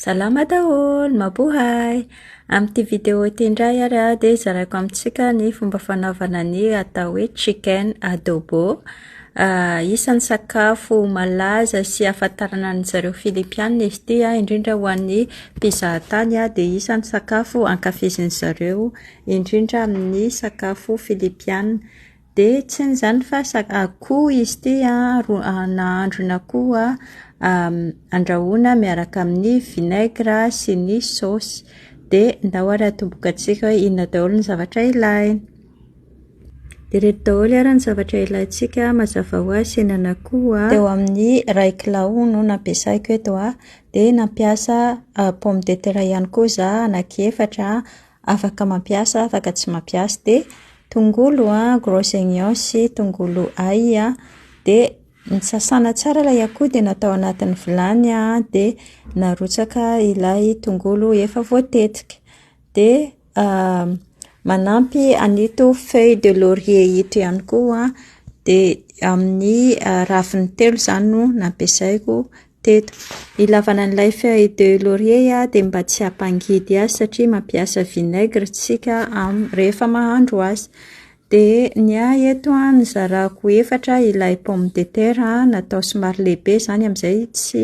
Salama daholo, mabuhay! Amin'ity vidéo ity indray ary dia zaraiko amintsika ny fomba fanaovana ny atao hoe chicken adobo. Isan'ny sakafo malaza sy ahafantarana ny zareo Filipiana izy ity indrindra ho an'ny mpizahatany dia isan'ny sakafo ankafizin'ny zareo indrindra amin'ny sakafo Filipiana. Dia tsy n'izany fa akoho izy ity nahandro ny akoho andrahoina miaraka amin'ny vinaigre sy ny saosy. Dia ndao ary atombokantsika hoe inona daholo ny zavatra ilaina. Dia reto daholo ary ny zavatra ilaintsika mazava ho azy henan'akoho dia eo amin'ny 1 kilao no nampiasaiko eto dia nampiasa pomme de terre ihany koa za anaky 4 afaka mampiasa afaka tsy mampiasa. Dia tongolo gros oignon sy tongolo ail dia sasana tsara ilay akoho dia natao anatin'ny vilany dia narotsaka ilay tongolo efa voatetika. Dia manampy anito feuille de laurier ito ihany koa dia amin'ny raviny 3 zany no nampiasaiko teto. Ilavana an'ilay feuille de laurier dia mba tsy hampangidy azy satria mampiasa vinaigre tsika rehefa mahandro azy. Dia ny eto nizarako 4 ilay pomme de terre natao somary lehibe zany amin'izay tsy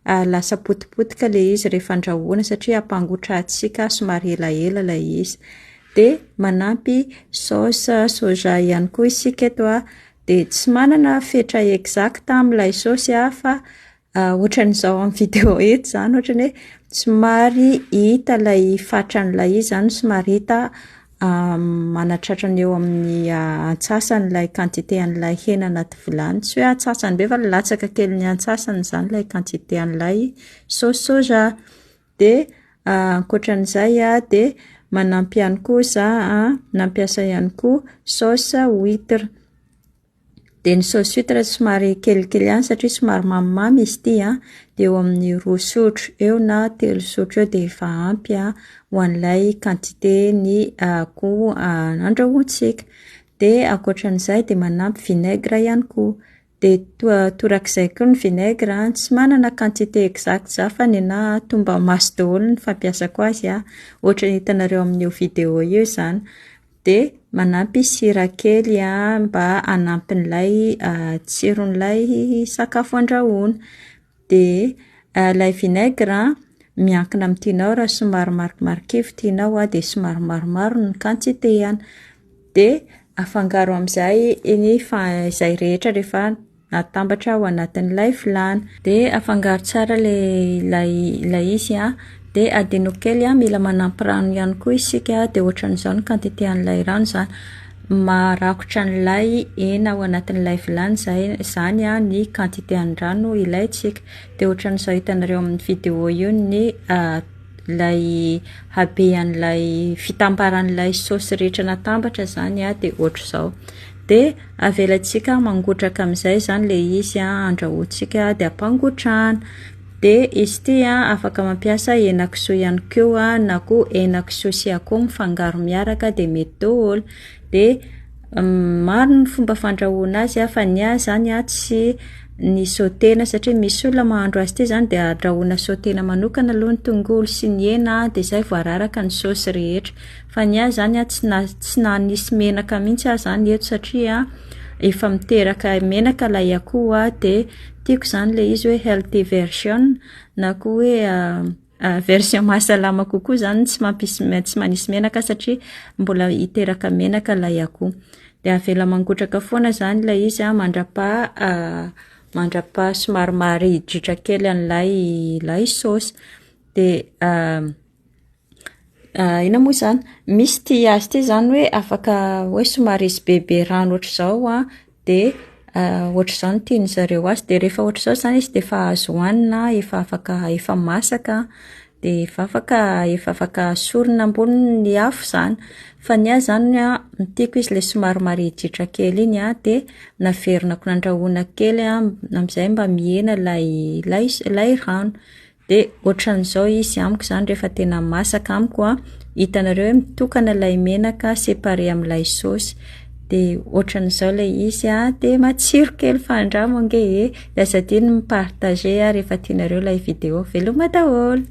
lasa potipotika ilay izy rehefa andrahoana satria hampangotrahantsika somary elaela ilay izy. Dia manampy saosy soja ihany koa isika eto dia tsy manana fetra exacta amin'ilay saosy fa ohatran'izao amin'ny vidéo eto zany ohatran'ny hoe somary hita ilay fatran'ilay izy zany somary hita manatratrany eo amin'ny antsasany ilay quantité an'ilay hena anaty vilany. Tsy hoe antsasany be fa latsaka kely ny antsasany zany ilay quantité an'ilay saosy soja. Dia ankoatran'izay dia manampy ihany koa za nampiasa ihany koa saosy huître. Dia ny saosy huître somary kelikely ihany satria somary mamimamy izy ity dia eo amin'ny 2 sotro eo na 3 sotro eo dia efa ampy ho an'ilay quantité ny akoho andrahoantsika. Dia ankoatran'izay dia manampy vinaigre ihany koa. Dia torak'izay koa ny vinaigre tsy manana quantité exact za fa ny tomba maso daholo ny fampiasako azy ohatra ny hitanareo amin'io vidéo io zany. Dia manampy sira kely mba hanampin'ilay tsiron'ilay sakafo andrahoana. Dia ilay vinaigre miankina amin'ny tianao raha somary marikivy tianao dia somary maromaro ny quantité-any. Dia afangaro amin'izay izay rehetra rehefa natambatra ao anatin'ilay vilany. Dia afangaro tsara ilay izy dia adino kely mila manampy rano ihany koa isika dia ohatran'izao ny quantité an'ilay rano zany. Marakotra an'ilay hena ao anatin'ilay vilany zany ny quantité an'ny rano ilaintsika. Dia ohatran'izao hitanareo amin'ny vidéo io ny ilay habean'ilay fitambaran'ilay saosy rehetra natambatra zany dia ohatr'izao. Dia avelantsika mangotraka amin'izay zany ilay izy andrahoantsika dia ampangotrahana. Dia izy ity afaka mampiasa henan-kisoa ihany koa na koa henan-kisoa sy akoho mifangaro miaraka dia mety daholo. Dia maro ny fomba fandrahoana azy fa ny azy zany tsy ny sautena satria misy olona mahandro azy ity zany dia andrahoana sautena manokana aloha ny tongolo sy ny hena dia izay voararaka ny saosy rehetra. Fa ny azy zany tsy nanisy menaka mihitsy zany eto satria efa miteraka menaka ilay akoho dia tiako zany ilay izy hoe healthy version na koa hoe version mahasalama kokoa zany tsy manisy menaka satria mbola hiteraka menaka ilay akoho. Dia avela mangotraka foana zany ilay izy mandrapaha somary maridritra kely an'ilay saosy. Dia ina moa zany misy tia azy ity zany hoe afaka hoe somary izy bebe rano ohatr'izao dia ohatr'izao no tiany zareo azy. Dia rehefa ohatr'izao zany izy dia efa azo hohanina efa masaka dia efa afaka asorina ambony afo zany. Fa ny azy zany tiako izy ilay somary maridritra kely iny dia naverinako nandrahoana kely amin'izay mba mihena ilay rano. Dia ohatran'izao izy amiko zany rehefa tena masaka amiko hitanareo hoe mitokana ilay menaka séparé amin'ilay saosy. Dia ohatran'izao ilay izy dia matsiro kely fandramo ange. Dia aza adino mipartager rehefa tianareo ilay vidéo. Veloma daholo!